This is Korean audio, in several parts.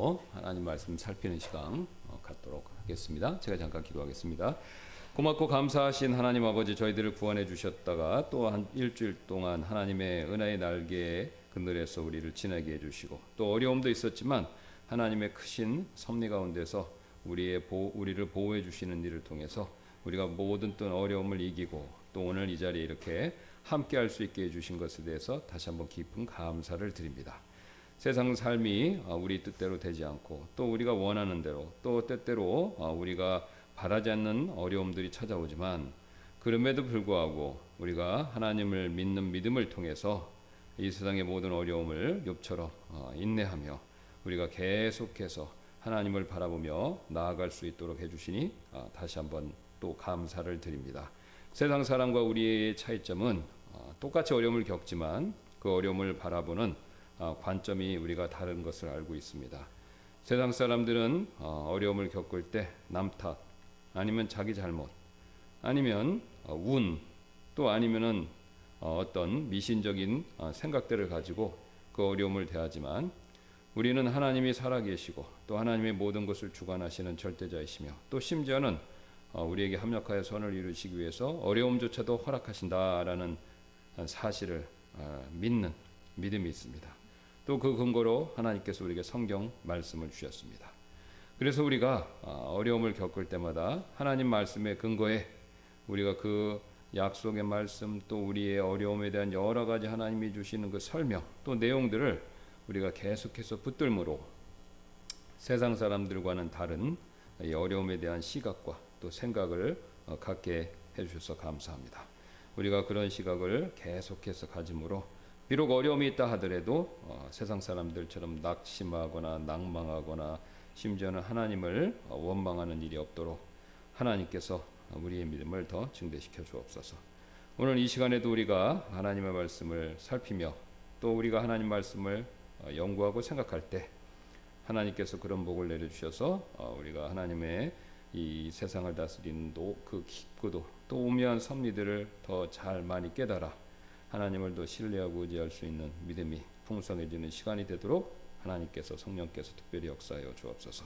기도로 하나님 말씀 살피는 시간 갖도록 하겠습니다. 제가 잠깐 기도하겠습니다. 고맙고 감사하신 하나님 아버지, 저희들을 구원해 주셨다가 또 한 일주일 동안 하나님의 은혜의 날개 그늘에서 우리를 지내게 해주시고, 또 어려움도 있었지만 하나님의 크신 섭리 가운데서 우리를 보호해 주시는 일을 통해서 우리가 모든 또 어려움을 이기고 또 오늘 이 자리에 이렇게 함께 할 수 있게 해주신 것에 대해서 다시 한번 깊은 감사를 드립니다. 세상 삶이 우리 뜻대로 되지 않고 또 우리가 원하는 대로 또 때때로 우리가 바라지 않는 어려움들이 찾아오지만, 그럼에도 불구하고 우리가 하나님을 믿는 믿음을 통해서 이 세상의 모든 어려움을 욥처럼 인내하며 우리가 계속해서 하나님을 바라보며 나아갈 수 있도록 해주시니 다시 한번 또 감사를 드립니다. 세상 사람과 우리의 차이점은 똑같이 어려움을 겪지만 그 어려움을 바라보는 관점이 우리가 다른 것을 알고 있습니다. 세상 사람들은 어려움을 겪을 때 남 탓, 아니면 자기 잘못, 아니면 운, 또 아니면은 어떤 미신적인 생각들을 가지고 그 어려움을 대하지만, 우리는 하나님이 살아계시고 또 하나님의 모든 것을 주관하시는 절대자이시며 또 심지어는 우리에게 합력하여 선을 이루시기 위해서 어려움조차도 허락하신다라는 사실을 믿는 믿음이 있습니다. 또 그 근거로 하나님께서 우리에게 성경 말씀을 주셨습니다. 그래서 우리가 어려움을 겪을 때마다 하나님 말씀의 근거에 우리가 그 약속의 말씀, 또 우리의 어려움에 대한 여러 가지 하나님이 주시는 그 설명, 또 내용들을 우리가 계속해서 붙들므로 세상 사람들과는 다른 이 어려움에 대한 시각과 또 생각을 갖게 해주셔서 감사합니다. 우리가 그런 시각을 계속해서 가짐으로 비록 어려움이 있다 하더라도 세상 사람들처럼 낙심하거나 낭망하거나 심지어는 하나님을 원망하는 일이 없도록 하나님께서 우리의 믿음을 더 증대시켜 주옵소서. 오늘 이 시간에도 우리가 하나님의 말씀을 살피며 또 우리가 하나님 말씀을 연구하고 생각할 때 하나님께서 그런 복을 내려주셔서 우리가 하나님의 이 세상을 다스리는 그 깊고도 또 오묘한 섭리들을 더 잘 많이 깨달아 하나님을 더 신뢰하고 의지할 수 있는 믿음이 풍성해지는 시간이 되도록 하나님께서, 성령께서 특별히 역사하여 주옵소서.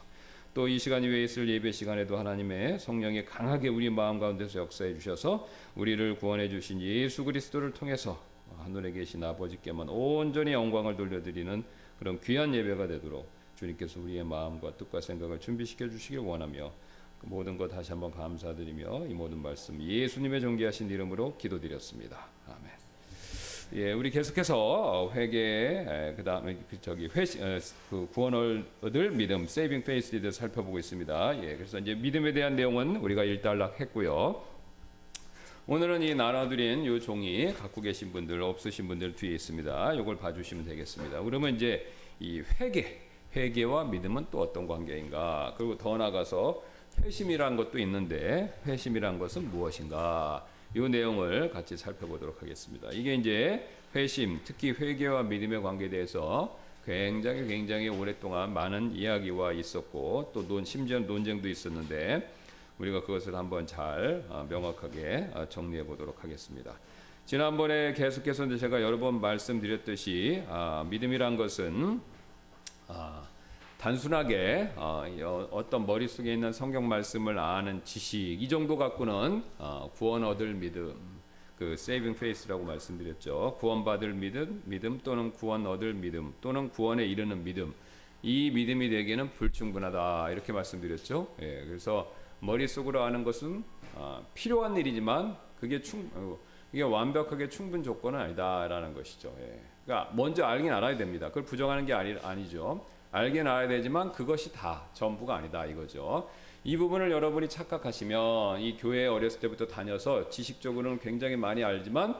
또 이 시간 이외에 있을 예배 시간에도 하나님의 성령이 강하게 우리 마음 가운데서 역사해 주셔서 우리를 구원해 주신 예수 그리스도를 통해서 하늘에 계신 아버지께만 온전히 영광을 돌려드리는 그런 귀한 예배가 되도록 주님께서 우리의 마음과 뜻과 생각을 준비시켜 주시길 원하며 그 모든 것 다시 한번 감사드리며 이 모든 말씀 예수님의 존귀하신 이름으로 기도드렸습니다. 아멘. 예, 우리 계속해서 회개, 그 다음에 그 구원을 얻을 믿음, 세이빙 페이스에 대해서 살펴보고 있습니다. 예, 그래서 이제 믿음에 대한 내용은 우리가 일단락했고요. 오늘은 이 나눠드린 이 종이 갖고 계신 분들, 없으신 분들 뒤에 있습니다. 이걸 봐주시면 되겠습니다. 그러면 이제 이 회개와 믿음은 또 어떤 관계인가? 그리고 더 나아가서 회심이란 것도 있는데 회심이란 것은 무엇인가? 이 내용을 같이 살펴보도록 하겠습니다. 이게 이제 회심, 특히 회개와 믿음의 관계에 대해서 굉장히 오랫동안 많은 이야기와 있었고 또 심지어 논쟁도 있었는데 우리가 그것을 한번 잘 명확하게 정리해 보도록 하겠습니다. 지난번에 계속해서 제가 여러 번 말씀드렸듯이 믿음이란 것은 단순하게 어떤 머릿속에 있는 성경 말씀을 아는 지식 이 정도 갖고는 구원 얻을 믿음, 그 saving faith라고 말씀드렸죠. 구원받을 믿음 또는 구원 얻을 믿음 또는 구원에 이르는 믿음, 이 믿음이 되기에는 불충분하다 이렇게 말씀드렸죠. 예, 그래서 머릿속으로 아는 것은 필요한 일이지만 이게 완벽하게 충분 조건은 아니다라는 것이죠. 예. 그러니까 먼저 알긴 알아야 됩니다. 그걸 부정하는 게 아니죠. 알긴 알아야 되지만 그것이 다 전부가 아니다 이거죠. 이 부분을 여러분이 착각하시면 이 교회에 어렸을 때부터 다녀서 지식적으로는 굉장히 많이 알지만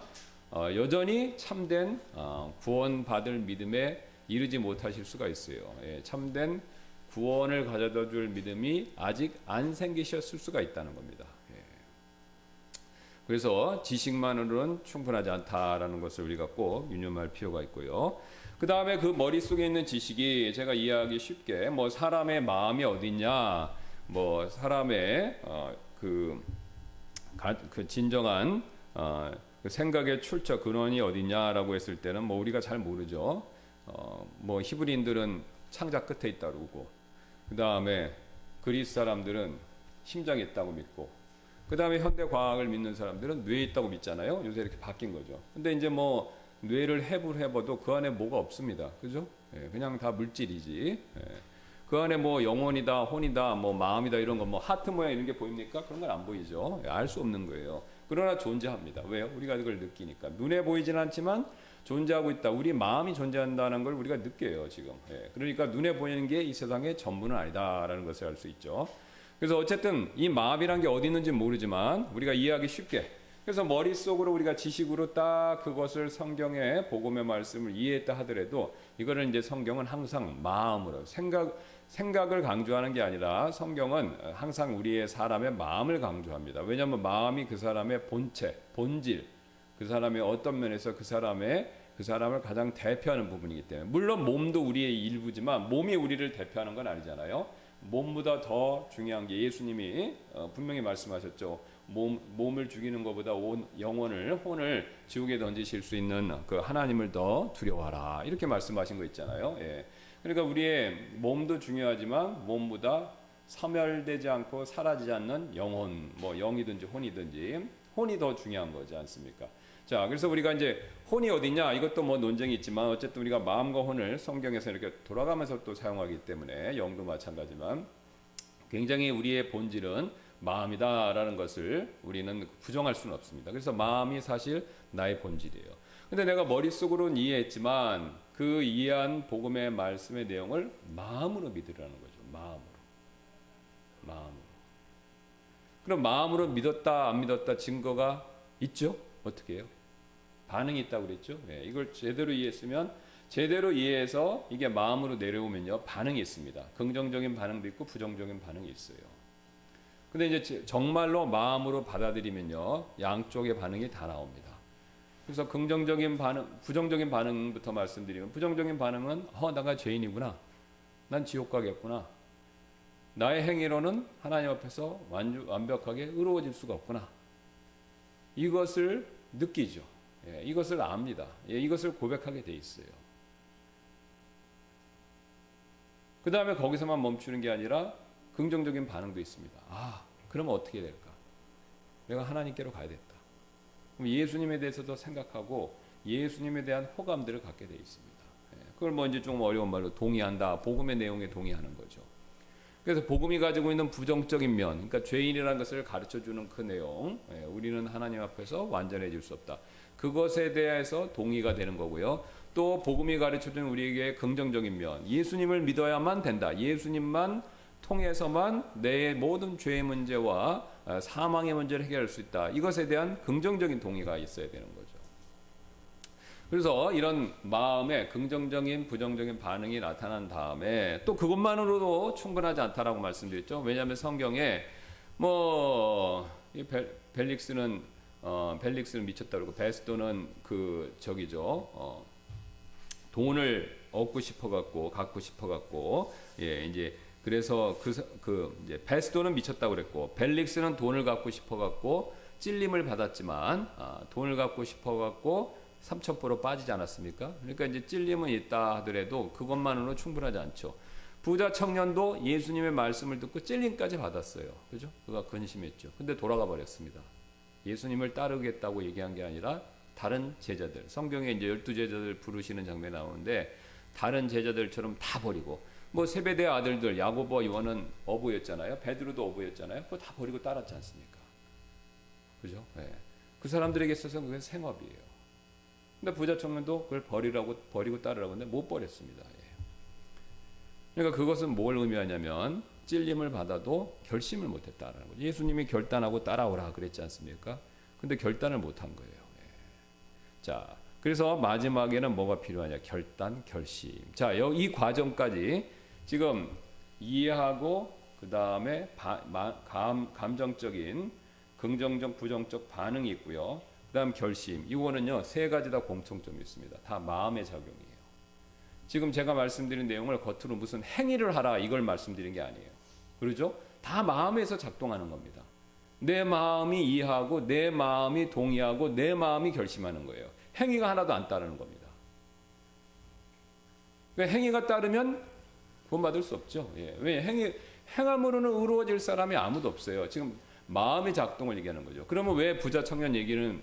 여전히 참된 구원받을 믿음에 이르지 못하실 수가 있어요. 예, 참된 구원을 가져다 줄 믿음이 아직 안 생기셨을 수가 있다는 겁니다. 예. 그래서 지식만으로는 충분하지 않다라는 것을 우리가 꼭 유념할 필요가 있고요. 그 다음에 그 머릿속에 있는 지식이 제가 이해하기 쉽게 뭐 사람의 마음이 어딨냐, 뭐 사람의 그 진정한 그 생각의 출처 근원이 어딨냐라고 했을 때는 뭐 우리가 잘 모르죠. 뭐 히브리인들은 창자 끝에 있다 그러고, 그 다음에 그리스 사람들은 심장에 있다고 믿고, 그 다음에 현대 과학을 믿는 사람들은 뇌에 있다고 믿잖아요. 요새 이렇게 바뀐 거죠. 근데 이제 뭐 뇌를 해부해봐도 그 안에 뭐가 없습니다. 그죠? 예, 그냥 다 물질이지. 예. 그 안에 뭐 영혼이다, 혼이다, 뭐 마음이다 이런 거, 뭐 하트 모양 이런 게 보입니까? 그런 건 안 보이죠. 예, 알 수 없는 거예요. 그러나 존재합니다. 왜요? 우리가 그걸 느끼니까. 눈에 보이진 않지만 존재하고 있다. 우리 마음이 존재한다는 걸 우리가 느껴요, 지금. 예, 그러니까 눈에 보이는 게 이 세상의 전부는 아니다라는 것을 알 수 있죠. 그래서 어쨌든 이 마음이란 게 어디 있는지 모르지만 우리가 이해하기 쉽게, 그래서 머릿속으로 우리가 지식으로 딱 그것을 성경의 복음의 말씀을 이해했다 하더라도 이거를 이제 성경은 항상 마음으로 생각을 강조하는 게 아니라 성경은 항상 우리의 사람의 마음을 강조합니다. 왜냐하면 마음이 그 사람의 본체, 본질, 그 사람의 어떤 면에서 그 사람을 가장 대표하는 부분이기 때문에, 물론 몸도 우리의 일부지만 몸이 우리를 대표하는 건 아니잖아요. 몸보다 더 중요한 게 예수님이 분명히 말씀하셨죠. 몸을 죽이는 것보다 영혼을, 혼을 지옥에 던지실 수 있는 그 하나님을 더 두려워하라, 이렇게 말씀하신 거 있잖아요. 예. 그러니까 우리의 몸도 중요하지만 몸보다 소멸되지 않고 사라지지 않는 영혼, 뭐 영이든지 혼이든지 혼이 더 중요한 거지 않습니까? 자, 그래서 우리가 이제 혼이 어디냐, 이것도 뭐 논쟁이 있지만 어쨌든 우리가 마음과 혼을 성경에서 이렇게 돌아가면서 또 사용하기 때문에 영도 마찬가지만 굉장히 우리의 본질은 마음이다라는 것을 우리는 부정할 수는 없습니다. 그래서 마음이 사실 나의 본질이에요. 근데 내가 머릿속으로는 이해했지만 그 이해한 복음의 말씀의 내용을 마음으로 믿으라는 거죠. 마음으로. 그럼 마음으로 믿었다 안 믿었다 증거가 있죠? 어떻게 해요? 반응이 있다고 그랬죠? 예, 이걸 제대로 이해했으면, 제대로 이해해서 이게 마음으로 내려오면요, 반응이 있습니다. 긍정적인 반응도 있고 부정적인 반응이 있어요. 근데 이제 정말로 마음으로 받아들이면요, 양쪽의 반응이 다 나옵니다. 그래서 긍정적인 반응, 부정적인 반응부터 말씀드리면, 부정적인 반응은 내가 죄인이구나, 난 지옥 가겠구나, 나의 행위로는 하나님 앞에서 완벽하게 의로워질 수가 없구나, 이것을 느끼죠. 예, 이것을 압니다. 예, 이것을 고백하게 돼 있어요. 그 다음에 거기서만 멈추는 게 아니라 긍정적인 반응도 있습니다. 그러면 어떻게 될까? 내가 하나님께로 가야겠다. 그럼 예수님에 대해서도 생각하고 예수님에 대한 호감들을 갖게 돼 있습니다. 예, 그걸 뭐 이제 좀 어려운 말로 동의한다, 복음의 내용에 동의하는 거죠. 그래서 복음이 가지고 있는 부정적인 면, 그러니까 죄인이라는 것을 가르쳐주는 그 내용, 우리는 하나님 앞에서 완전해질 수 없다, 그것에 대해서 동의가 되는 거고요. 또 복음이 가르쳐주는 우리에게 긍정적인 면, 예수님을 믿어야만 된다, 예수님만 통해서만 내 모든 죄의 문제와 사망의 문제를 해결할 수 있다, 이것에 대한 긍정적인 동의가 있어야 되는 거죠. 그래서 이런 마음에 긍정적인 부정적인 반응이 나타난 다음에 또 그것만으로도 충분하지 않다라고 말씀드렸죠. 왜냐하면 성경에 벨릭스는 미쳤다 그러고 베스도는 돈을 얻고 싶어 갖고 이제 그래서 이제 베스도는 미쳤다고 그랬고 벨릭스는 돈을 갖고 싶어 갖고 찔림을 받았지만 돈을 갖고 싶어 갖고 삼천포로 빠지지 않았습니까? 그러니까 이제 찔림은 있다 하더라도 그것만으로 충분하지 않죠. 부자 청년도 예수님의 말씀을 듣고 찔림까지 받았어요. 그죠? 그가 근심했죠. 근데 돌아가 버렸습니다. 예수님을 따르겠다고 얘기한 게 아니라 다른 제자들, 성경에 이제 12제자들 부르시는 장면이 나오는데 다른 제자들처럼 다 버리고, 뭐 세베대 아들들 야고보와 요한은 어부였잖아요. 베드로도 어부였잖아요. 그거 다 버리고 따랐지 않습니까? 그죠? 네. 그 사람들에게 있어서 그게 생업이에요. 근데 부자 청년도 그걸 버리고 따르라고 했는데 못 버렸습니다. 그러니까 그것은 뭘 의미하냐면 찔림을 받아도 결심을 못했다라는 거죠. 예수님이 결단하고 따라오라 그랬지 않습니까? 근데 결단을 못한 거예요. 자, 그래서 마지막에는 뭐가 필요하냐? 결단, 결심. 자, 이 과정까지 지금 이해하고 그 다음에 감정적인 긍정적, 부정적 반응이 있고요. 그 다음 결심. 이거는요, 세 가지 다 공통점이 있습니다. 다 마음의 작용이에요. 지금 제가 말씀드린 내용을 겉으로 무슨 행위를 하라 이걸 말씀드린 게 아니에요. 그렇죠? 다 마음에서 작동하는 겁니다. 내 마음이 이해하고 내 마음이 동의하고 내 마음이 결심하는 거예요. 행위가 하나도 안 따르는 겁니다. 그러니까 행위가 따르면 구원받을 수 없죠. 예. 왜 행함으로는 의로워질 사람이 아무도 없어요. 지금 마음의 작동을 얘기하는 거죠. 그러면 왜 부자 청년 얘기는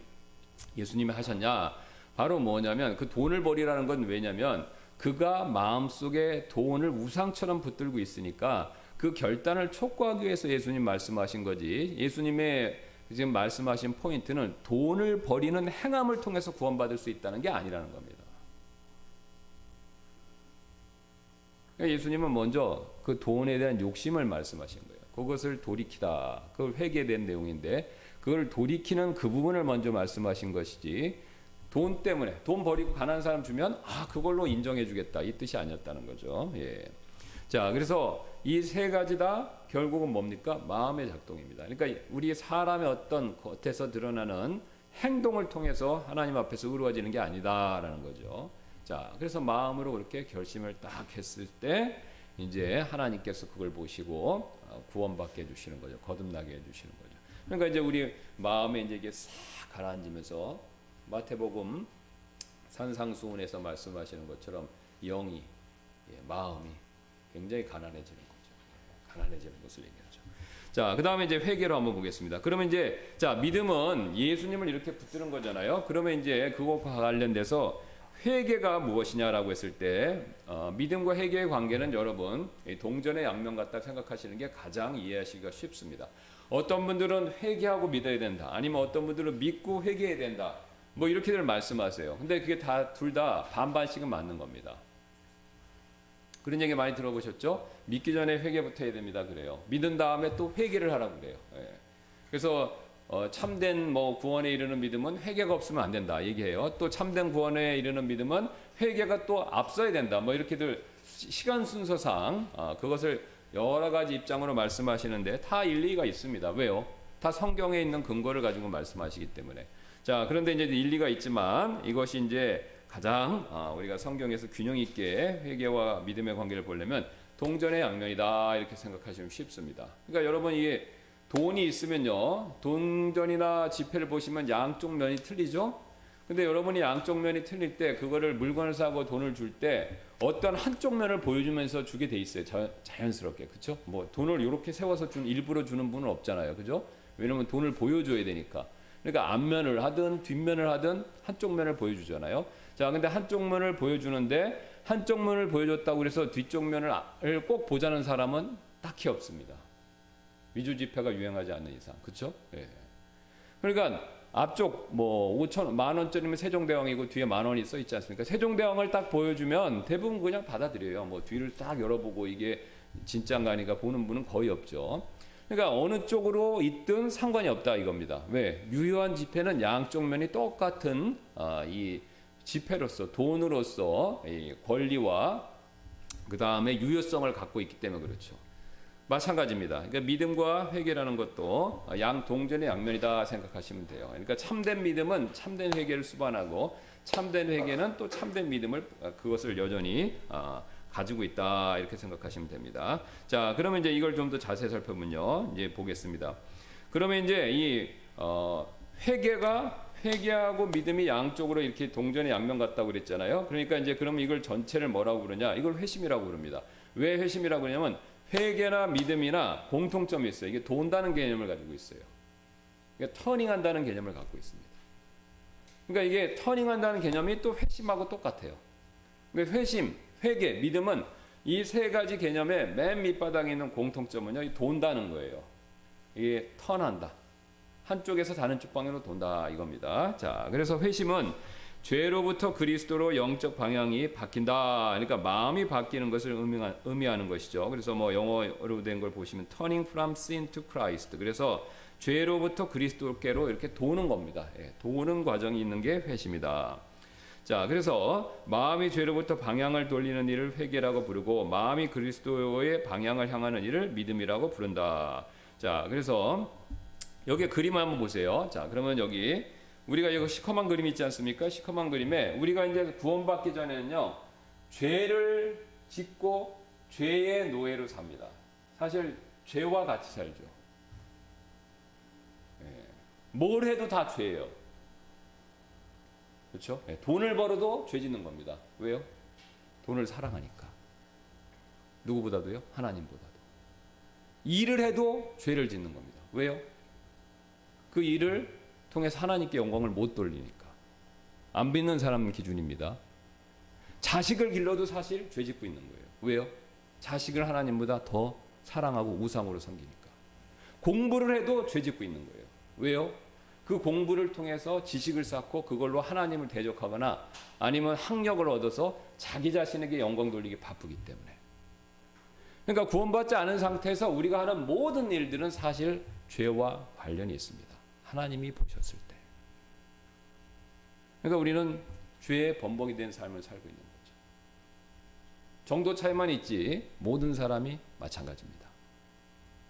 예수님이 하셨냐? 바로 뭐냐면 그 돈을 버리라는 건 왜냐면 그가 마음속에 돈을 우상처럼 붙들고 있으니까 그 결단을 촉구하기 위해서 예수님 말씀하신 거지. 예수님의 지금 말씀하신 포인트는 돈을 버리는 행함을 통해서 구원받을 수 있다는 게 아니라는 겁니다. 그러니까 예수님은 먼저 그 돈에 대한 욕심을 말씀하신 거예요. 그것을 돌이키다. 그걸 회개된 내용인데 그걸 돌이키는 그 부분을 먼저 말씀하신 것이지 돈 때문에 돈 버리고 가난한 사람 주면 그걸로 인정해 주겠다 이 뜻이 아니었다는 거죠. 예. 자, 그래서 이 세 가지 다 결국은 뭡니까? 마음의 작동입니다. 그러니까 우리 사람의 어떤 겉에서 드러나는 행동을 통해서 하나님 앞에서 의로워지는 게 아니다라는 거죠. 자, 그래서 마음으로 그렇게 결심을 딱 했을 때 이제 하나님께서 그걸 보시고 구원받게 해주시는 거죠. 거듭나게 해주시는 거죠. 그러니까 이제 우리 마음에 이제 이게 싹 가라앉으면서 마태복음 산상수훈에서 말씀하시는 것처럼 영이 마음이 굉장히 가난해지는 거죠. 가난해지는 것을 얘기하죠. 자, 그 다음에 이제 회개로 한번 보겠습니다. 그러면 이제 자 믿음은 예수님을 이렇게 붙드는 거잖아요. 그러면 이제 그것과 관련돼서 회개가 무엇이냐라고 했을 때 믿음과 회개의 관계는 여러분 동전의 양면 같다 생각하시는 게 가장 이해하시기가 쉽습니다. 어떤 분들은 회개하고 믿어야 된다. 아니면 어떤 분들은 믿고 회개해야 된다. 뭐 이렇게들 말씀하세요. 근데 그게 둘 다 반반씩은 맞는 겁니다. 그런 얘기 많이 들어보셨죠? 믿기 전에 회개부터 해야 됩니다. 그래요. 믿은 다음에 또 회개를 하라고 그래요. 예. 그래서 참된 구원에 이르는 믿음은 회개가 없으면 안 된다 얘기해요. 또 참된 구원에 이르는 믿음은 회개가 또 앞서야 된다. 뭐 이렇게들 시간 순서상 그것을 여러 가지 입장으로 말씀하시는데 다 일리가 있습니다. 왜요? 다 성경에 있는 근거를 가지고 말씀하시기 때문에. 자, 그런데 이제 일리가 있지만 이것이 이제 가장 우리가 성경에서 균형 있게 회개와 믿음의 관계를 보려면 동전의 양면이다 이렇게 생각하시면 쉽습니다. 그러니까 여러분 이게 돈이 있으면요 동전이나 지폐를 보시면 양쪽 면이 틀리죠. 근데 여러분이 양쪽 면이 틀릴 때 그거를 물건을 사고 돈을 줄 때 어떤 한쪽 면을 보여주면서 주게 돼 있어요. 자연스럽게. 그렇죠? 뭐 돈을 이렇게 세워서 일부러 주는 분은 없잖아요. 그죠? 왜냐면 돈을 보여줘야 되니까. 그러니까 앞면을 하든 뒷면을 하든 한쪽 면을 보여주잖아요. 자, 근데 한쪽 면을 보여주는데 한쪽 면을 보여줬다고 그래서 뒤쪽 면을 꼭 보자는 사람은 딱히 없습니다. 위조 지폐가 유행하지 않는 이상. 그렇죠? 예. 그러니까 앞쪽 5천 만 원짜리면 세종대왕이고 뒤에 만 원이 써 있지 않습니까? 세종대왕을 딱 보여주면 대부분 그냥 받아들여요. 뒤를 딱 열어보고 이게 진짜인가 아닌가 보는 분은 거의 없죠. 그러니까 어느 쪽으로 있든 상관이 없다 이겁니다. 왜? 유효한 지폐는 양쪽 면이 똑같은 이 지폐로서 돈으로서 이 권리와 그 다음에 유효성을 갖고 있기 때문에 그렇죠. 마찬가지입니다. 그러니까 믿음과 회개라는 것도 동전의 양면이다 생각하시면 돼요. 그러니까 참된 믿음은 참된 회개를 수반하고 참된 회개는 또 참된 믿음을 그것을 여전히 가지고 있다 이렇게 생각하시면 됩니다. 자, 그러면 이제 이걸 좀 더 자세히 살펴보면요, 이제 보겠습니다. 그러면 이제 이 회개하고 믿음이 양쪽으로 이렇게 동전의 양면 같다고 그랬잖아요. 그러니까 이제 그럼 이걸 전체를 뭐라고 그러냐? 이걸 회심이라고 그럽니다. 왜 회심이라고 그러냐면 회개나 믿음이나 공통점이 있어요. 이게 돈다는 개념을 가지고 있어요. 그러니까 터닝한다는 개념을 갖고 있습니다. 그러니까 이게 터닝한다는 개념이 또 회심하고 똑같아요. 그러니까 회심, 회개, 믿음은 이 세 가지 개념의 맨 밑바닥에 있는 공통점은요, 이 돈다는 거예요. 이게 턴한다. 한쪽에서 다른 쪽 방향으로 돈다 이겁니다. 자, 그래서 회심은 죄로부터 그리스도로 영적 방향이 바뀐다. 그러니까 마음이 바뀌는 것을 의미하는 것이죠. 그래서 영어로 된 걸 보시면 turning from sin to Christ. 그래서 죄로부터 그리스도께로 이렇게 도는 겁니다. 도는 과정이 있는 게 회심이다. 자, 그래서 마음이 죄로부터 방향을 돌리는 일을 회개라고 부르고 마음이 그리스도의 방향을 향하는 일을 믿음이라고 부른다. 자, 그래서 여기 그림을 한번 보세요. 자, 그러면 여기 우리가 이거 시커먼 그림 있지 않습니까? 시커먼 그림에 우리가 이제 구원받기 전에는요, 죄를 짓고 죄의 노예로 삽니다. 사실 죄와 같이 살죠. 뭘 해도 다 죄예요. 그렇죠? 돈을 벌어도 죄 짓는 겁니다. 왜요? 돈을 사랑하니까. 누구보다도요? 하나님보다도. 일을 해도 죄를 짓는 겁니다. 왜요? 그 일을 통해서 하나님께 영광을 못 돌리니까. 안 믿는 사람 기준입니다. 자식을 길러도 사실 죄 짓고 있는 거예요. 왜요? 자식을 하나님보다 더 사랑하고 우상으로 섬기니까. 공부를 해도 죄 짓고 있는 거예요. 왜요? 그 공부를 통해서 지식을 쌓고 그걸로 하나님을 대적하거나 아니면 학력을 얻어서 자기 자신에게 영광 돌리기 바쁘기 때문에. 그러니까 구원받지 않은 상태에서 우리가 하는 모든 일들은 사실 죄와 관련이 있습니다. 하나님이 보셨을 때. 그러니까 우리는 죄의 범벅이 된 삶을 살고 있는 거죠. 정도 차이만 있지 모든 사람이 마찬가지입니다.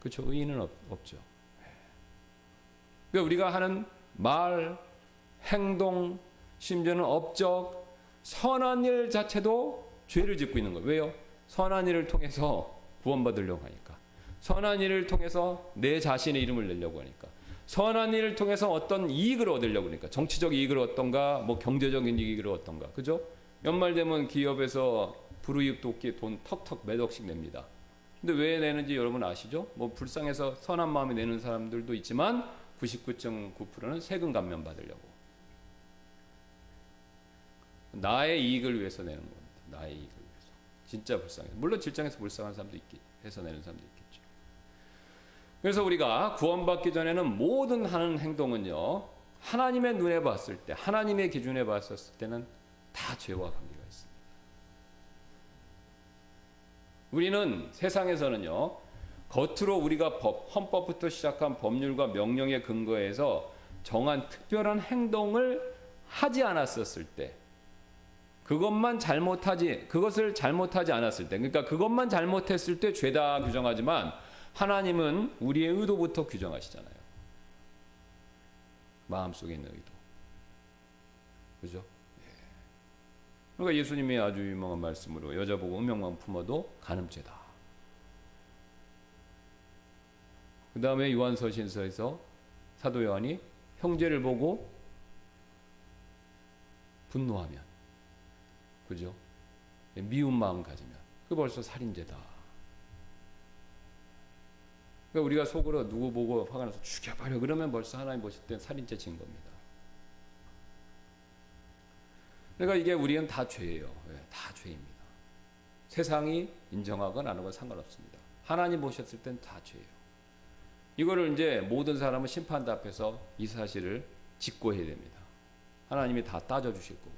그렇죠? 의인은 없죠. 그러니까 우리가 하는 말, 행동, 심지어는 업적, 선한 일 자체도 죄를 짓고 있는 거예요. 왜요? 선한 일을 통해서 구원받으려고 하니까. 선한 일을 통해서 내 자신의 이름을 내려고 하니까. 선한 일을 통해서 어떤 이익을 얻으려고 하니까. 정치적 이익을 얻던가 뭐 경제적인 이익을 얻던가. 그죠? 연말 되면 기업에서 불이익 돕기 돈 턱턱 몇 억씩 냅니다. 근데 왜 내는지 여러분 아시죠? 뭐 불쌍해서 선한 마음이 내는 사람들도 있지만 99.9%는 세금 감면 받으려고. 나의 이익을 위해서 내는 겁니다. 나의 이익을 위해서. 진짜 불쌍해. 물론 질장에서 불쌍한 사람도 해서 내는 사람도 있겠죠. 그래서 우리가 구원받기 전에는 모든 하는 행동은요, 하나님의 눈에 봤을 때, 하나님의 기준에 봤을 때는 다 죄와 관계가 있습니다. 우리는 세상에서는요, 겉으로 우리가 헌법부터 시작한 법률과 명령에 근거해서 정한 특별한 행동을 하지 않았었을 때, 그것을 잘못하지 않았을 때, 그러니까 그것만 잘못했을 때 죄다 규정하지만 하나님은 우리의 의도부터 규정하시잖아요. 마음속에 있는 의도. 그죠? 그러니까 예수님이 아주 유명한 말씀으로 여자 보고 음욕만 품어도 간음죄다. 그 다음에 요한서신서에서 사도 요한이 형제를 보고 분노하면, 그죠? 미운 마음 가지면 그 벌써 살인죄다. 그러니까 우리가 속으로 누구 보고 화가 나서 죽여버려 그러면 벌써 하나님 보실 때 살인죄 진 겁니다. 그러니까 이게 우리는 다 죄예요. 다 죄입니다. 세상이 인정하건 안 하건 상관없습니다. 하나님 보셨을 땐 다 죄예요. 이거를 이제 모든 사람은 심판대 앞에서 이 사실을 직고해야 됩니다. 하나님이 다 따져주실 거고.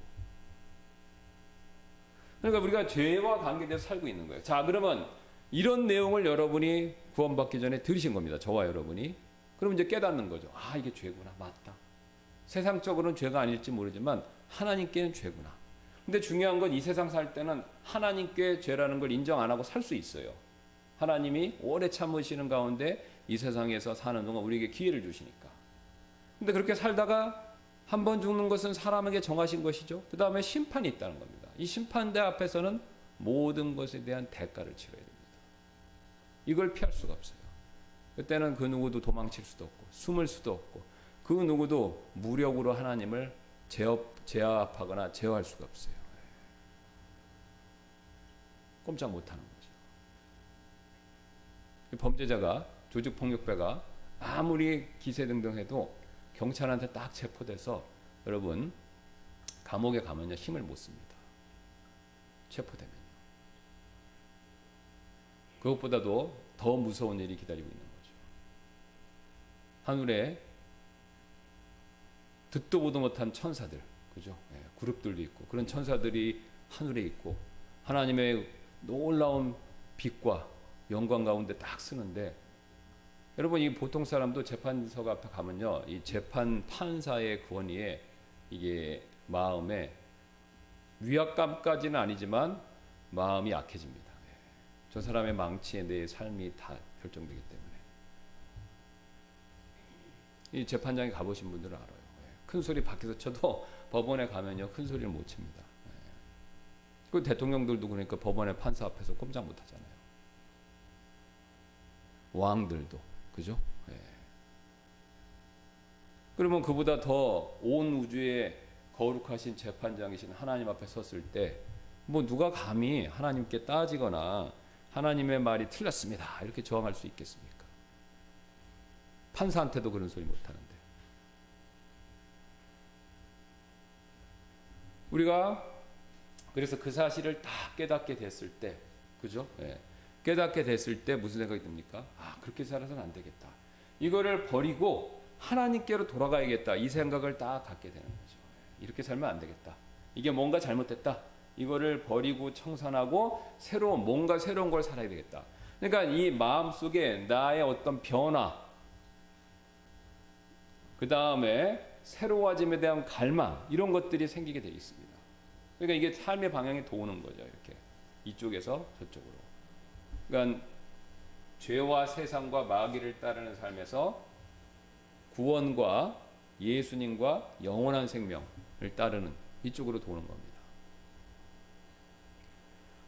그러니까 우리가 죄와 관계돼서 살고 있는 거예요. 자, 그러면 이런 내용을 여러분이 구원받기 전에 들으신 겁니다. 저와 여러분이. 그럼 이제 깨닫는 거죠. 아, 이게 죄구나. 맞다. 세상적으로는 죄가 아닐지 모르지만 하나님께는 죄구나. 근데 중요한 건 이 세상 살 때는 하나님께 죄라는 걸 인정 안 하고 살 수 있어요. 하나님이 오래 참으시는 가운데 이 세상에서 사는 동안 우리에게 기회를 주시니까. 근데 그렇게 살다가 한 번 죽는 것은 사람에게 정하신 것이죠. 그 다음에 심판이 있다는 겁니다. 이 심판대 앞에서는 모든 것에 대한 대가를 치러야 됩니다. 이걸 피할 수가 없어요. 그때는 그 누구도 도망칠 수도 없고 숨을 수도 없고 그 누구도 무력으로 하나님을 제압하거나 제어할 수가 없어요. 꼼짝 못하는 거죠. 범죄자가, 조직폭력배가 아무리 기세등등해도 경찰한테 딱 체포돼서 여러분 감옥에 가면요 힘을 못 씁니다. 체포되면요. 그것보다도 더 무서운 일이 기다리고 있는 거죠. 하늘에 듣도 보도 못한 천사들, 그죠? 그룹들도 있고 그런 천사들이 하늘에 있고 하나님의 놀라운 빛과 영광 가운데 딱 쓰는데 여러분 이 보통 사람도 재판석 앞에 가면요 이 재판 판사의 권위에 이게 마음에 위압감까지는 아니지만 마음이 약해집니다. 저 사람의 망치에 내 삶이 다 결정되기 때문에 이 재판장에 가보신 분들은 알아요. 큰 소리 밖에서 쳐도 법원에 가면요 큰 소리를 못 칩니다. 그 대통령들도 그러니까 법원의 판사 앞에서 꼼짝 못 하잖아요. 왕들도 그죠? 그러면 그보다 더 온 우주의 거룩하신 재판장이신 하나님 앞에 섰을 때 뭐 누가 감히 하나님께 따지거나 하나님의 말이 틀렸습니다. 이렇게 저항할 수 있겠습니까? 판사한테도 그런 소리 못하는데. 우리가 그래서 그 사실을 다 깨닫게 됐을 때, 그죠? 예. 깨닫게 됐을 때 무슨 생각이 듭니까? 아, 그렇게 살아서는 안 되겠다. 이거를 버리고 하나님께로 돌아가야겠다. 이 생각을 딱 갖게 되는 거죠. 이렇게 살면 안 되겠다. 이게 뭔가 잘못됐다. 이거를 버리고 청산하고 뭔가 새로운 걸 살아야 되겠다. 그러니까 이 마음속에 나의 어떤 변화, 그 다음에 새로워짐에 대한 갈망, 이런 것들이 생기게 되어 있습니다. 그러니까 이게 삶의 방향이 도는 거죠. 이렇게 이쪽에서 저쪽으로. 그러니까 죄와 세상과 마귀를 따르는 삶에서 구원과 예수님과 영원한 생명을 따르는 이쪽으로 도는 겁니다.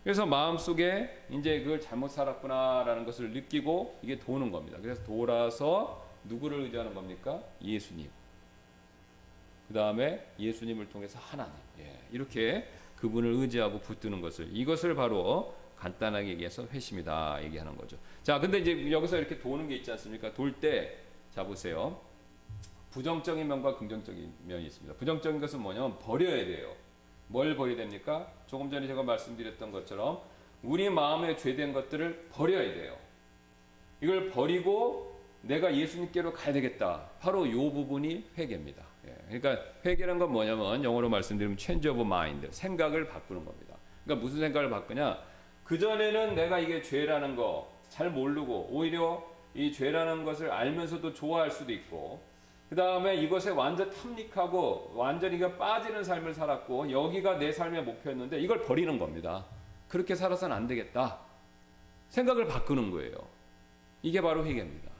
그래서 마음속에 이제 그걸 잘못 살았구나라는 것을 느끼고 이게 도는 겁니다. 그래서 돌아서 누구를 의지하는 겁니까? 예수님. 그 다음에 예수님을 통해서 하나님. 이렇게 그분을 의지하고 붙드는 것을, 이것을 바로 간단하게 얘기해서 회심이다 얘기하는 거죠. 자, 근데 이제 여기서 이렇게 도는 게 있지 않습니까? 돌 때, 자 보세요. 부정적인 면과 긍정적인 면이 있습니다. 부정적인 것은 뭐냐면 버려야 돼요. 뭘 버려야 됩니까? 조금 전에 제가 말씀드렸던 것처럼 우리 마음에 죄된 것들을 버려야 돼요. 이걸 버리고 내가 예수님께로 가야 되겠다. 바로 이 부분이 회개입니다. 그러니까 회개란 건 뭐냐면 영어로 말씀드리면 change of mind, 생각을 바꾸는 겁니다. 그러니까 무슨 생각을 바꾸냐? 그전에는 내가 이게 죄라는 거 잘 모르고 오히려 이 죄라는 것을 알면서도 좋아할 수도 있고, 그 다음에 이것에 완전 탐닉하고 완전히 빠지는 삶을 살았고 여기가 내 삶의 목표였는데 이걸 버리는 겁니다. 그렇게 살아서는 안 되겠다. 생각을 바꾸는 거예요. 이게 바로 회개입니다.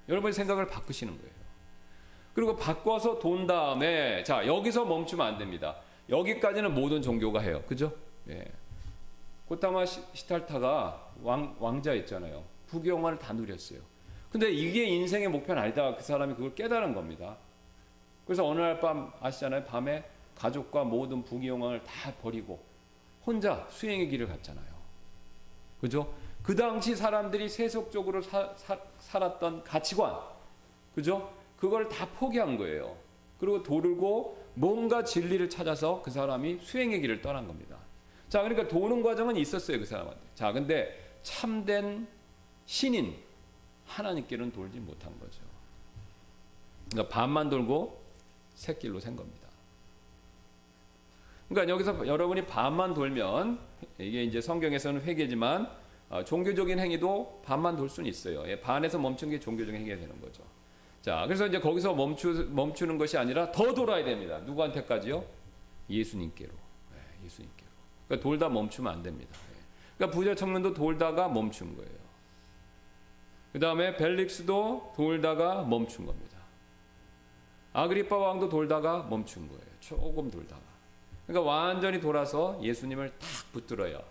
여러분이 생각을 바꾸시는 거예요. 그리고 바꿔서 돈 다음에, 자, 여기서 멈추면 안 됩니다. 여기까지는 모든 종교가 해요. 그죠? 예. 고타마 시탈타가 왕자였잖아요. 부귀영화를 다 누렸어요. 근데 이게 인생의 목표는 아니다. 그 사람이 그걸 깨달은 겁니다. 그래서 어느 날 밤 아시잖아요. 밤에 가족과 모든 부귀영화를 다 버리고 혼자 수행의 길을 갔잖아요. 그죠? 그 당시 사람들이 세속적으로 살았던 가치관, 그죠? 그걸 다 포기한 거예요. 그리고 도르고 뭔가 진리를 찾아서 그 사람이 수행의 길을 떠난 겁니다. 자, 그러니까 도는 과정은 있었어요, 그 사람한테. 자, 근데 참된 신인 하나님께는 돌지 못한 거죠. 그러니까 반만 돌고 새길로 샌 겁니다. 그러니까 여기서 여러분이 반만 돌면, 이게 이제 성경에서는 회개지만 종교적인 행위도 반만 돌 수는 있어요. 반에서 멈춘 게 종교적인 행위가 되는 거죠. 자, 그래서 이제 거기서 멈추는 것이 아니라 더 돌아야 됩니다. 누구한테까지요? 예수님께로. 예수님께로. 그러니까 돌다 멈추면 안 됩니다. 그러니까 부자 청년도 돌다가 멈춘 거예요. 그 다음에 벨릭스도 돌다가 멈춘 겁니다. 아그리파 왕도 돌다가 멈춘 거예요. 조금 돌다가. 그러니까 완전히 돌아서 예수님을 탁 붙들어야,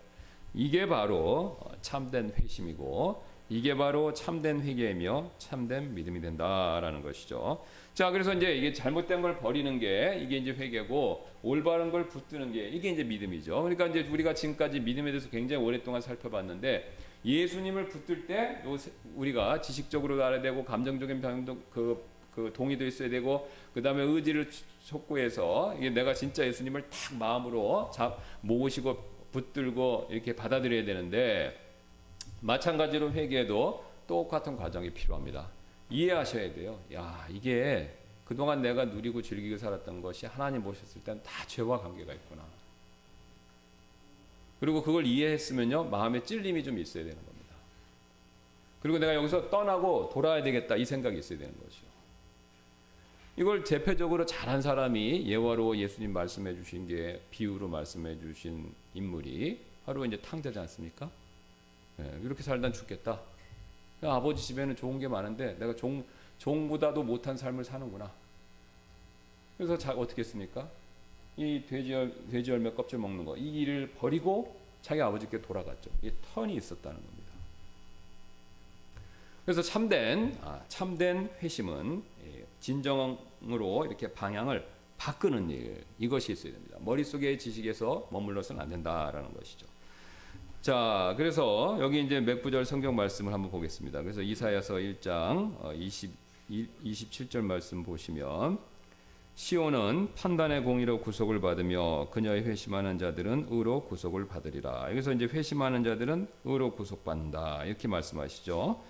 이게 바로 참된 회심이고 이게 바로 참된 회개이며 참된 믿음이 된다라는 것이죠. 자, 그래서 이제 이게 잘못된 걸 버리는 게 이게 이제 회개고, 올바른 걸 붙드는 게 이게 이제 믿음이죠. 그러니까 이제 우리가 지금까지 믿음에 대해서 굉장히 오랫동안 살펴봤는데, 예수님을 붙들 때 우리가 지식적으로 알아야 되고 감정적인 그 동의도 있어야 되고, 그 다음에 의지를 촉구해서 이게 내가 진짜 예수님을 딱 마음으로 모으시고 붙들고 이렇게 받아들여야 되는데, 마찬가지로 회개에도 똑같은 과정이 필요합니다. 이해하셔야 돼요. 야, 이게 그동안 내가 누리고 즐기고 살았던 것이 하나님 보셨을 때는 다 죄와 관계가 있구나. 그리고 그걸 이해했으면요, 마음에 찔림이 좀 있어야 되는 겁니다. 그리고 내가 여기서 떠나고 돌아야 되겠다, 이 생각이 있어야 되는 거죠. 이걸 대표적으로 잘한 사람이, 예화로 예수님 말씀해 주신 게 비유로 말씀해 주신 인물이 바로 이제 탕자지 않습니까? 이렇게 살다 죽겠다. 아버지 집에는 좋은 게 많은데 내가 종보다도 못한 삶을 사는구나. 그래서 어떻게 했습니까? 이 돼지 열매 껍질 먹는 거, 이 일을 버리고 자기 아버지께 돌아갔죠. 이게 턴이 있었다는 겁니다. 그래서 참된 회심은 진정으로 이렇게 방향을 바꾸는 일, 이것이 있어야 됩니다. 머릿속의 지식에서 머물러서는 안 된다라는 것이죠. 자, 그래서 여기 이제 몇 구절 성경 말씀을 한번 보겠습니다. 그래서 이사야서 1장 27절 말씀 보시면 시온은 판단의 공의로 구속을 받으며 그녀의 회심하는 자들은 의로 구속을 받으리라. 여기서 이제 회심하는 자들은 의로 구속받는다. 이렇게 말씀하시죠.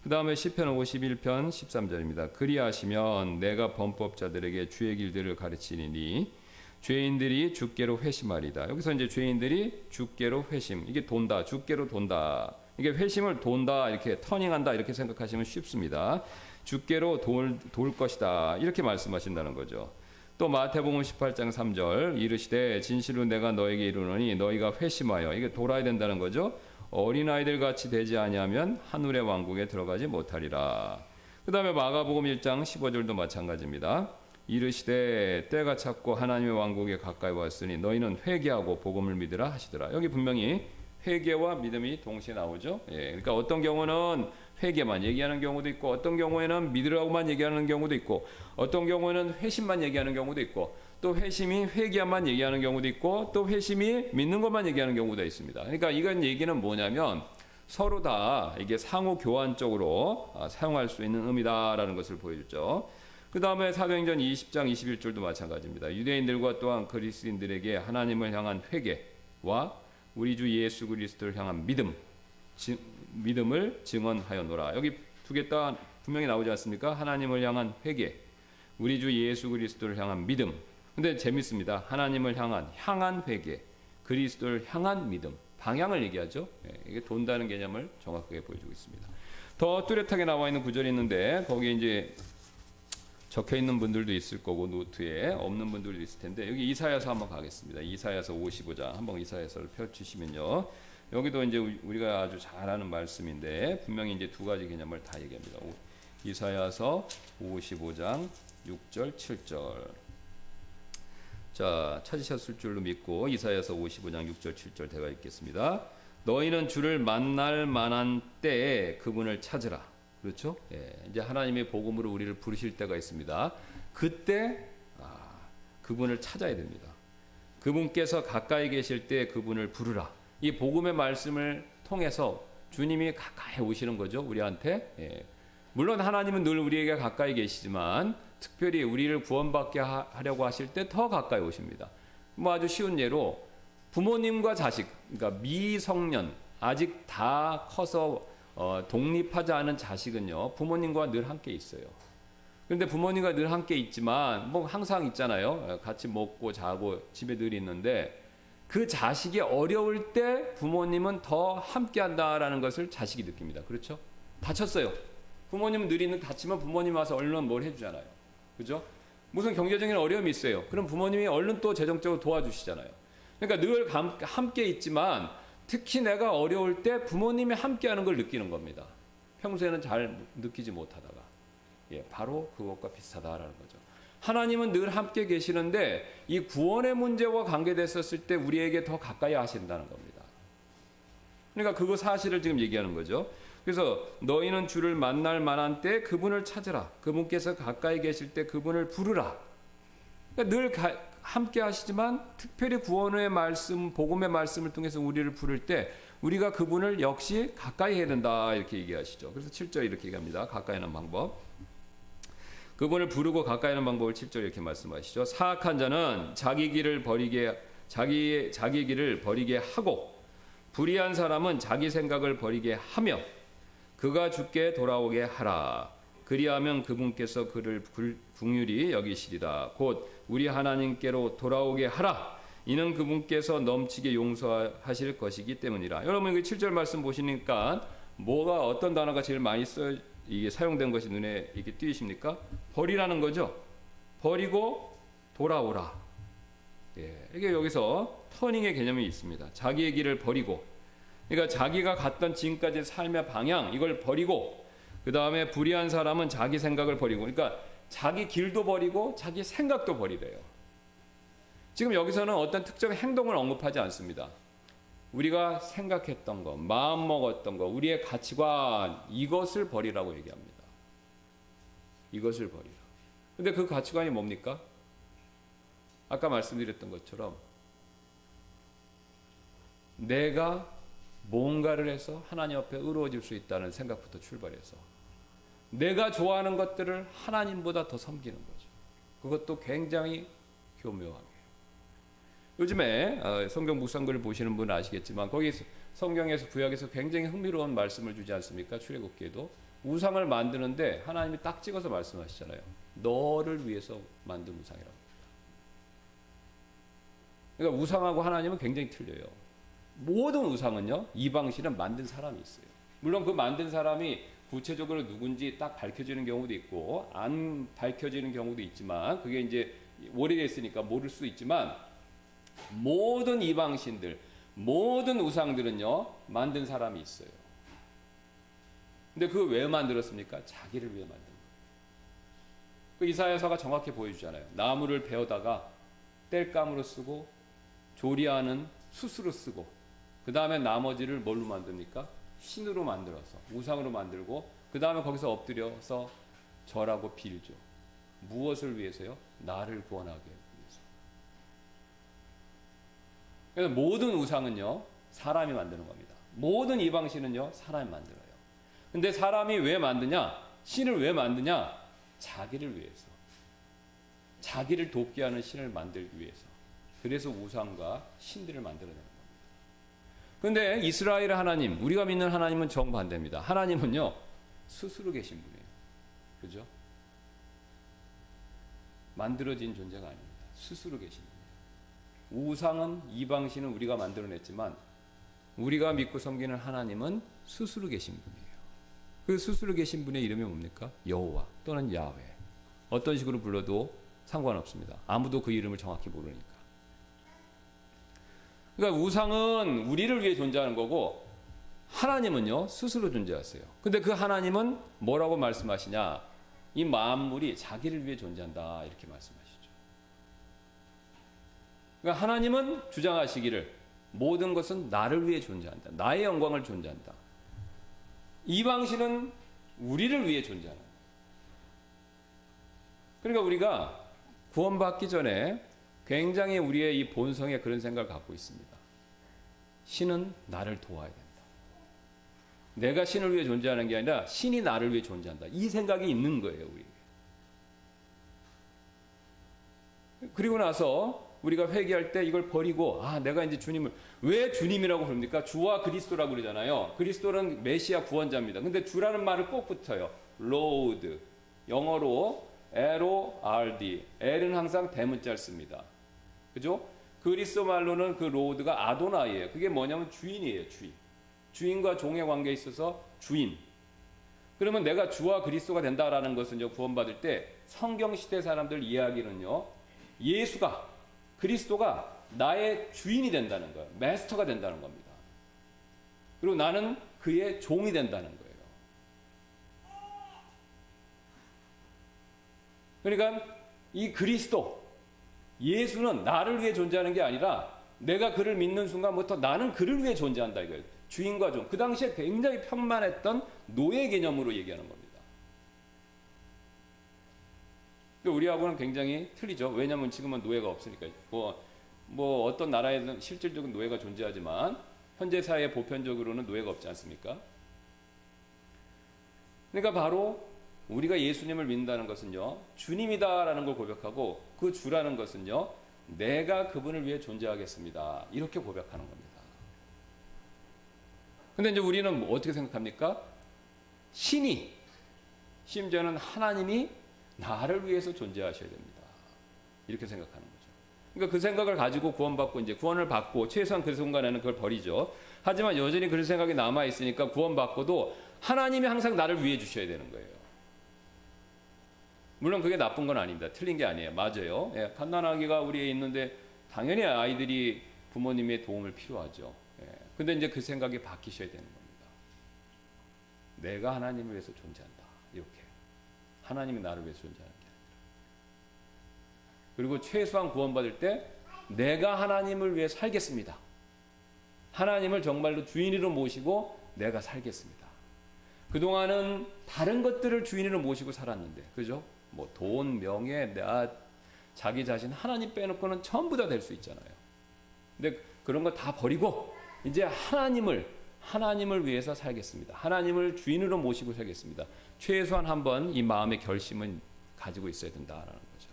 그 다음에 시편 51편 13절입니다. 그리하시면 내가 범법자들에게 주의 길들을 가르치리니 죄인들이 주께로 회심하리다. 여기서 이제 죄인들이 주께로 회심. 이게 돈다. 주께로 돈다. 이게 회심을 돈다. 이렇게 터닝한다. 이렇게 생각하시면 쉽습니다. 주께로 돌 것이다. 이렇게 말씀하신다는 거죠. 또 마태복음 18장 3절 이르시되 진실로 내가 너에게 이르노니 너희가 회심하여 이게 돌아야 된다는 거죠. 어린아이들 같이 되지 아니하면 하늘의 왕국에 들어가지 못하리라. 그 다음에 마가복음 1장 15절도 마찬가지입니다. 이르시되 때가 찼고 하나님의 왕국에 가까이 왔으니 너희는 회개하고 복음을 믿으라 하시더라. 여기 분명히 회개와 믿음이 동시에 나오죠. 그러니까 어떤 경우는 회개만 얘기하는 경우도 있고 어떤 경우에는 믿으라고만 얘기하는 경우도 있고 어떤 경우에는 회심만 얘기하는 경우도 있고 또 회심이 회개만 얘기하는 경우도 있고 또 회심이 믿는 것만 얘기하는 경우도 있습니다. 그러니까 이건 얘기는 뭐냐면 서로 다 이게 상호 교환적으로 사용할 수 있는 의미다라는 것을 보여주죠. 그 다음에 사도행전 20장 21절도 마찬가지입니다. 유대인들과 또한 그리스도인들에게 하나님을 향한 회개와 우리 주 예수 그리스도를 향한 믿음을 증언하였노라. 여기 두 개 다 분명히 나오지 않습니까? 하나님을 향한 회개, 우리 주 예수 그리스도를 향한 믿음. 근데 재밌습니다. 하나님을 향한 회개, 그리스도를 향한 믿음. 방향을 얘기하죠. 이게 돈다는 개념을 정확하게 보여주고 있습니다. 더 뚜렷하게 나와 있는 구절이 있는데 거기에 이제 적혀 있는 분들도 있을 거고 노트에 없는 분들도 있을 텐데 여기 이사야서 한번 가겠습니다. 이사야서 55장 한번 이사야서를 펼치시면요. 여기도 이제 우리가 아주 잘 아는 말씀인데 분명히 이제 두 가지 개념을 다 얘기합니다. 이사야서 55장 6절 7절. 자, 찾으셨을 줄로 믿고 이사야서 55장 6절 7절 제가 읽겠습니다. 너희는 주를 만날 만한 때에 그분을 찾으라. 그렇죠? 이제 하나님의 복음으로 우리를 부르실 때가 있습니다. 그때 그분을 찾아야 됩니다. 그분께서 가까이 계실 때 그분을 부르라. 이 복음의 말씀을 통해서 주님이 가까이 오시는 거죠. 우리한테. 물론 하나님은 늘 우리에게 가까이 계시지만 특별히 우리를 구원받게 하려고 하실 때 더 가까이 오십니다. 뭐 아주 쉬운 예로 부모님과 자식, 그러니까 미성년 아직 다 커서 독립하지 않은 자식은요 부모님과 늘 함께 있어요. 그런데 부모님과 늘 함께 있지만 뭐 항상 있잖아요. 같이 먹고 자고 집에 늘 있는데 그 자식이 어려울 때 부모님은 더 함께 한다라는 것을 자식이 느낍니다. 그렇죠? 다쳤어요. 부모님은 늘 있는 다치면 부모님 와서 얼른 뭘 해주잖아요. 그죠? 무슨 경제적인 어려움이 있어요. 그럼 부모님이 얼른 또 재정적으로 도와주시잖아요. 그러니까 늘 함께 있지만 특히 내가 어려울 때 부모님이 함께하는 걸 느끼는 겁니다. 평소에는 잘 느끼지 못하다가 바로 그것과 비슷하다라는 거죠. 하나님은 늘 함께 계시는데 이 구원의 문제와 관계됐었을 때 우리에게 더 가까이 하신다는 겁니다. 그러니까 그거 사실을 지금 얘기하는 거죠. 그래서 너희는 주를 만날 만한 때 그분을 찾으라. 그분께서 가까이 계실 때 그분을 부르라. 그러니까 늘 함께 하시지만 특별히 구원의 말씀, 복음의 말씀을 통해서 우리를 부를 때 우리가 그분을 역시 가까이 해야 된다 이렇게 얘기하시죠. 그래서 7절 이렇게 얘기합니다. 가까이 하는 방법. 그분을 부르고 가까이 하는 방법을 7절 이렇게 말씀하시죠. 사악한 자는 자기 길을 버리게 하고 불의한 사람은 자기 생각을 버리게 하며 그가 주께 돌아오게 하라. 그리하면 그분께서 그를 긍휼히 여기시리라. 곧 우리 하나님께로 돌아오게 하라. 이는 그분께서 넘치게 용서하실 것이기 때문이라. 여러분 그 7절 말씀 보시니까 뭐가 어떤 단어가 제일 많이 이게 사용된 것이 눈에 이게 띄십니까? 버리라는 거죠. 버리고 돌아오라. 이게 여기서 터닝의 개념이 있습니다. 자기의 길을 버리고, 그러니까 자기가 갔던 지금까지 삶의 방향 이걸 버리고, 그 다음에 불의한 사람은 자기 생각을 버리고, 그러니까 자기 길도 버리고 자기 생각도 버리래요. 지금 여기서는 어떤 특정 행동을 언급하지 않습니다. 우리가 생각했던 거, 마음 먹었던 거, 우리의 가치관 이것을 버리라고 얘기합니다. 이것을 버리라. 근데 그 가치관이 뭡니까? 아까 말씀드렸던 것처럼 내가 뭔가를 해서 하나님 앞에 의로워질 수 있다는 생각부터 출발해서 내가 좋아하는 것들을 하나님보다 더 섬기는 거죠. 그것도 굉장히 교묘하게. 요즘에 성경 묵상글을 보시는 분은 아시겠지만 거기 성경에서 구약에서 굉장히 흥미로운 말씀을 주지 않습니까? 출애굽기에도 우상을 만드는데 하나님이 딱 찍어서 말씀하시잖아요. 너를 위해서 만든 우상이라고. 그러니까 우상하고 하나님은 굉장히 틀려요. 모든 우상은요, 이방신은 만든 사람이 있어요. 물론 그 만든 사람이 구체적으로 누군지 딱 밝혀지는 경우도 있고 안 밝혀지는 경우도 있지만 그게 이제 오래됐으니까 모를 수 있지만 모든 이방신들, 모든 우상들은요 만든 사람이 있어요. 근데 그거 왜 만들었습니까? 자기를 위해 만든 거예요. 그 이사야서가 정확히 보여주잖아요. 나무를 베어다가 땔감으로 쓰고 조리하는 숯으로 쓰고 그 다음에 나머지를 뭘로 만듭니까? 신으로 만들어서 우상으로 만들고 그 다음에 거기서 엎드려서 절하고 빌죠. 무엇을 위해서요? 나를 구원하기 위해서. 그래서 모든 우상은요 사람이 만드는 겁니다. 모든 이방신은요 사람이 만들어요. 근데 사람이 왜 만드냐? 신을 왜 만드냐? 자기를 위해서. 자기를 돕게 하는 신을 만들기 위해서. 그래서 우상과 신들을 만들어내는 겁니다. 그런데 이스라엘 하나님, 우리가 믿는 하나님은 정반대입니다. 하나님은요 스스로 계신 분이에요. 그죠? 만들어진 존재가 아닙니다. 스스로 계신 분이에요. 우상은 이방신은 우리가 만들어냈지만 우리가 믿고 섬기는 하나님은 스스로 계신 분이에요. 그 스스로 계신 분의 이름이 뭡니까? 여호와 또는 야훼. 어떤 식으로 불러도 상관없습니다. 아무도 그 이름을 정확히 모르니까. 그러니까 우상은 우리를 위해 존재하는 거고 하나님은요 스스로 존재하세요. 근데 그 하나님은 뭐라고 말씀하시냐? 이 만물이 자기를 위해 존재한다 이렇게 말씀하시죠. 그러니까 하나님은 주장하시기를 모든 것은 나를 위해 존재한다. 나의 영광을 존재한다. 이방신은 우리를 위해 존재하는 거예요. 그러니까 우리가 구원받기 전에 굉장히 우리의 이 본성에 그런 생각을 갖고 있습니다. 신은 나를 도와야 된다. 내가 신을 위해 존재하는 게 아니라 신이 나를 위해 존재한다. 이 생각이 있는 거예요, 우리에게. 그리고 나서 우리가 회개할 때 이걸 버리고 내가 이제 주님을 왜 주님이라고 부릅니까? 주와 그리스도라고 그러잖아요. 그리스도는 메시아 구원자입니다. 근데 주라는 말을 꼭 붙어요. Lord. 영어로 L-O-R-D. L은 항상 대문자를 씁니다. 그죠? 그리스도 말로는 그 로드가 아도나이예요. 그게 뭐냐면 주인이에요, 주인. 주인과 종의 관계에 있어서 주인. 그러면 내가 주와 그리스도가 된다라는 것은요, 구원받을 때 성경 시대 사람들 이야기는요, 예수가, 그리스도가 나의 주인이 된다는 거예요. 마스터가 된다는 겁니다. 그리고 나는 그의 종이 된다는 거예요. 그러니까 이 그리스도, 예수는 나를 위해 존재하는 게 아니라 내가 그를 믿는 순간부터 나는 그를 위해 존재한다 이거예요. 주인과 종. 그 당시에 굉장히 편만했던 노예 개념으로 얘기하는 겁니다. 우리하고는 굉장히 틀리죠. 왜냐하면 지금은 노예가 없으니까. 뭐 어떤 나라에는 실질적인 노예가 존재하지만 현재 사회에 보편적으로는 노예가 없지 않습니까? 그러니까 바로 우리가 예수님을 믿는다는 것은요, 주님이다라는 걸 고백하고 그 주라는 것은요, 내가 그분을 위해 존재하겠습니다. 이렇게 고백하는 겁니다. 근데 이제 우리는 어떻게 생각합니까? 신이, 심지어는 하나님이 나를 위해서 존재하셔야 됩니다. 이렇게 생각하는 거죠. 그러니까 그 생각을 가지고 구원받고 이제 구원을 받고 최소한 그 순간에는 그걸 버리죠. 하지만 여전히 그런 생각이 남아 있으니까 구원받고도 하나님이 항상 나를 위해 주셔야 되는 거예요. 물론 그게 나쁜 건 아닙니다. 틀린 게 아니에요. 맞아요. 예, 갓난아기가 우리에 있는데 당연히 아이들이 부모님의 도움을 필요하죠. 예, 근데 이제 그 생각이 바뀌셔야 되는 겁니다. 내가 하나님을 위해서 존재한다. 이렇게. 하나님이 나를 위해서 존재하는 게 아니라. 그리고 최소한 구원받을 때 내가 하나님을 위해 살겠습니다. 하나님을 정말로 주인으로 모시고 내가 살겠습니다. 그동안은 다른 것들을 주인으로 모시고 살았는데, 그죠? 뭐 돈, 명예, 자기 자신 하나님 빼놓고는 전부 다 될 수 있잖아요. 근데 그런 거 다 버리고 이제 하나님을 위해서 살겠습니다. 하나님을 주인으로 모시고 살겠습니다. 최소한 한번 이 마음의 결심은 가지고 있어야 된다라는 거죠.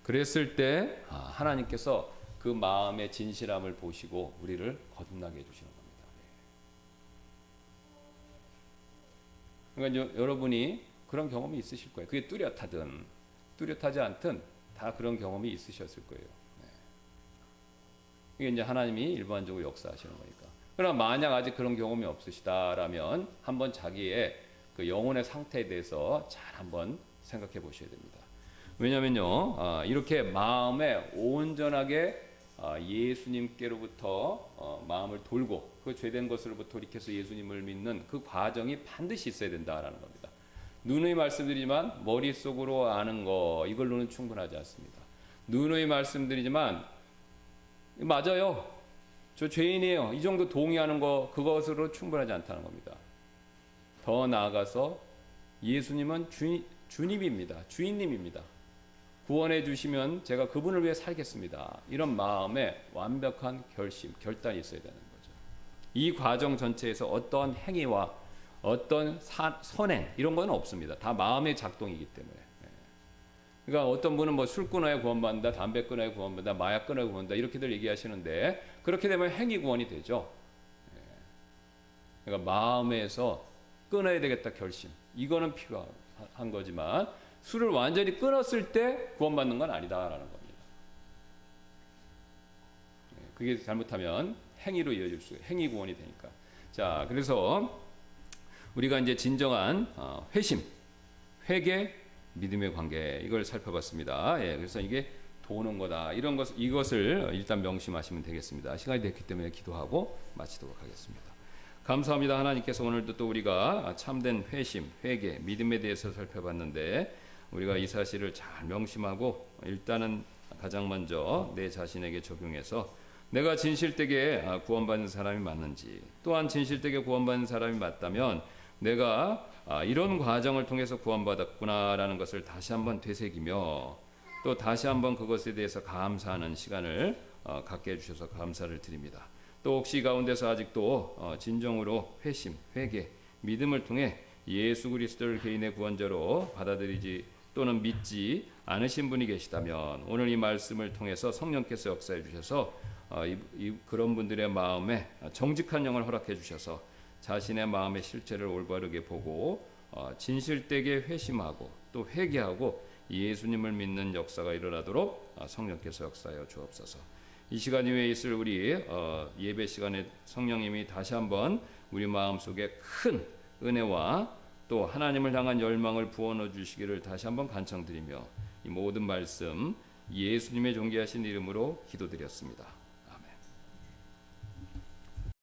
그랬을 때 하나님께서 그 마음의 진실함을 보시고 우리를 거듭나게 해주시는 겁니다. 그러니까 여러분이 그런 경험이 있으실 거예요. 그게 뚜렷하든 뚜렷하지 않든 다 그런 경험이 있으셨을 거예요. 이게 이제 하나님이 일반적으로 역사하시는 거니까. 그러나 만약 아직 그런 경험이 없으시다라면 한번 자기의 그 영혼의 상태에 대해서 잘 한번 생각해 보셔야 됩니다. 왜냐면요, 이렇게 마음에 온전하게 예수님께로부터 마음을 돌고 그 죄된 것으로부터 돌이켜서 예수님을 믿는 그 과정이 반드시 있어야 된다라는 겁니다. 누누이 말씀드리지만 머릿속으로 아는 거 이걸로는 충분하지 않습니다. 누누이 말씀드리지만 맞아요, 저 죄인이에요, 이 정도 동의하는 거 그것으로 충분하지 않다는 겁니다. 더 나아가서 예수님은 주님입니다. 주인님입니다. 구원해 주시면 제가 그분을 위해 살겠습니다. 이런 마음에 완벽한 결심, 결단이 있어야 되는 거죠. 이 과정 전체에서 어떤 행위와 어떤 선행 이런 건 없습니다. 다 마음의 작동이기 때문에. 그러니까 어떤 분은 뭐 술 끊어야 구원받는다, 담배 끊어야 구원받는다, 마약 끊어야 구원받는다 이렇게들 얘기하시는데 그렇게 되면 행위 구원이 되죠. 그러니까 마음에서 끊어야 되겠다 결심 이거는 필요한 거지만 술을 완전히 끊었을 때 구원받는 건 아니다라는 겁니다. 그게 잘못하면 행위로 이어질 수, 행위 구원이 되니까. 자, 그래서 우리가 이제 진정한 회심, 회개, 믿음의 관계 이걸 살펴봤습니다. 그래서 이게 도는 거다. 이것을 일단 명심하시면 되겠습니다. 시간이 됐기 때문에 기도하고 마치도록 하겠습니다. 감사합니다. 하나님께서 오늘도 또 우리가 참된 회심, 회개, 믿음에 대해서 살펴봤는데 우리가 이 사실을 잘 명심하고 일단은 가장 먼저 내 자신에게 적용해서 내가 진실되게 구원받는 사람이 맞는지, 또한 진실되게 구원받는 사람이 맞다면 내가 이런 과정을 통해서 구원받았구나라는 것을 다시 한번 되새기며 또 다시 한번 그것에 대해서 감사하는 시간을 갖게 해주셔서 감사를 드립니다. 또 혹시 가운데서 아직도 진정으로 회심, 회개, 믿음을 통해 예수 그리스도를 개인의 구원자로 받아들이지 또는 믿지 않으신 분이 계시다면 오늘 이 말씀을 통해서 성령께서 역사해 주셔서 그런 분들의 마음에 정직한 영을 허락해 주셔서 자신의 마음의 실체를 올바르게 보고 진실되게 회심하고 또 회개하고 예수님을 믿는 역사가 일어나도록 성령께서 역사하여 주옵소서. 이 시간 이후에 있을 우리 예배 시간에 성령님이 다시 한번 우리 마음속에 큰 은혜와 또 하나님을 향한 열망을 부어넣어 주시기를 다시 한번 간청드리며 이 모든 말씀 예수님의 존귀하신 이름으로 기도드렸습니다.